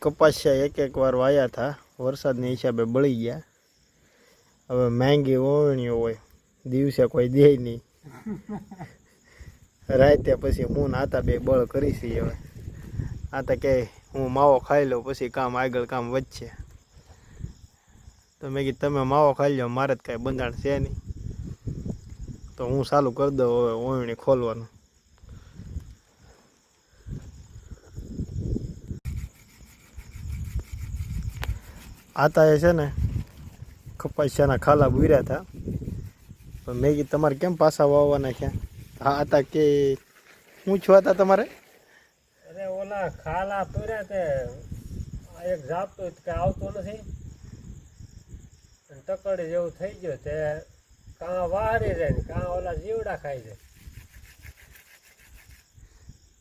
કપાસિયા એક વાર વાયા હતા, વરસાદના હિસાબે બળી ગયા. હવે માંગી ઓવણીઓ હોય, દિવસે કોઈ દે નહીં, રાતે પછી હું નાતા બે બળ કરીશ. હવે આ તો કે હું માવો ખાઈ લઉં પછી કામ આગળ કામ વધશે. તો મેં કીધું તમે માવો ખાઈ લો, મારે જ કાંઈ બંધાણ છે નહીં. તો હું ચાલુ કરી દઉં હવે ઓવણી ખોલવાનું. આતા એ છે ને કપાસિયાના ખાલા બુર્યા હતા, તો મેં કીધું તમારે કેમ પાછા વાવવાના છે? હા આતા કે શું છો હતા તમારે? અરે ઓલા ખાલા પૂર્યા તે એક ઝાપટું કે આવતું નથી, ટકડી જેવું થઈ ગયું તે કાં વાહરી જાય ને કાં ઓલા જીવડા ખાઈ જાય.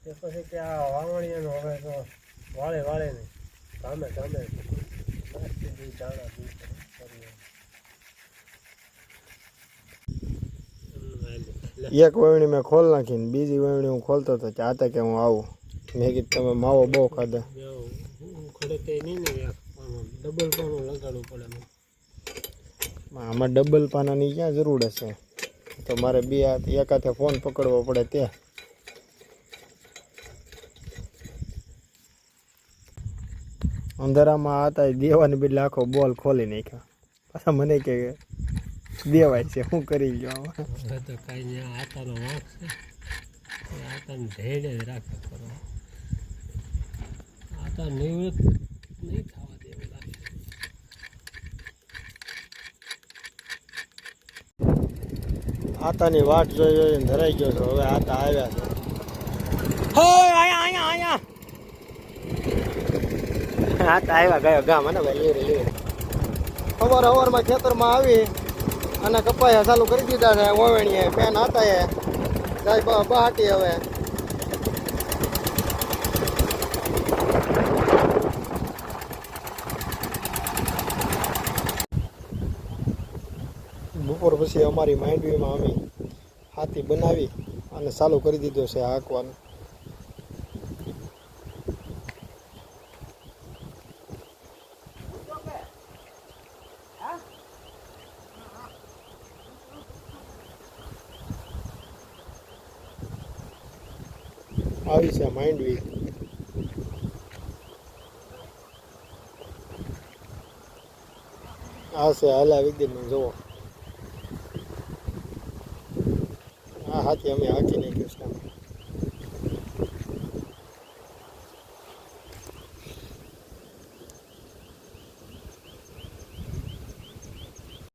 તે પછી કે આ વાવણીયાનું હવે તો વાળે વાળે નહીં, ગામે ગામે દાણા એક વાવણી મેં ખોલ નાખીને બીજી વાવણી હું ખોલતો હતો કે આતા કે હું આવું. મેં કીધું તમે માવો બહુ ખાધા. ખડકે નહીં ને ડબલ પાનું લગાડવું પડે. આમાં ડબલ પાનાની ક્યાં જરૂર હશે? તો મારે બે હાથ એક હાથે ફોન પકડવો પડે ત્યાં. અંધારામાં આતા દેવાની બદલે આખો બોલ ખોલી નાખ્યો. પાછા મને કે દેવાય છે, શું કરી લ્યો? હવે તો કાંઈ નહીં, આતાનો વાંક છે, આતાને ઢેડે જ રાખે કરો. આતા નિવૃત્ત નહીં થવા દેવું લાગે. આતાની વાટ જોઈ જોઈને ધરાઈ ગયો છો. હવે આતા આવ્યા છે. આતા આવ્યા ગયો ગામ ને ભાઈ. લેરે સવારમાં ખેતરમાં આવી અને કપાયા ચાલુ કરી દીધા છે. ઓવણીએ પેન આતા એ જાય બહાટી. હવે બપોર પછી અમારી માંડવીમાં અમે હાથી બનાવી અને ચાલુ કરી દીધો છે હાંકવાનું. આવી છે માંડવી. આ છે હાલા વિગીરનું જુઓ. આ હાથી અમે હાંકીને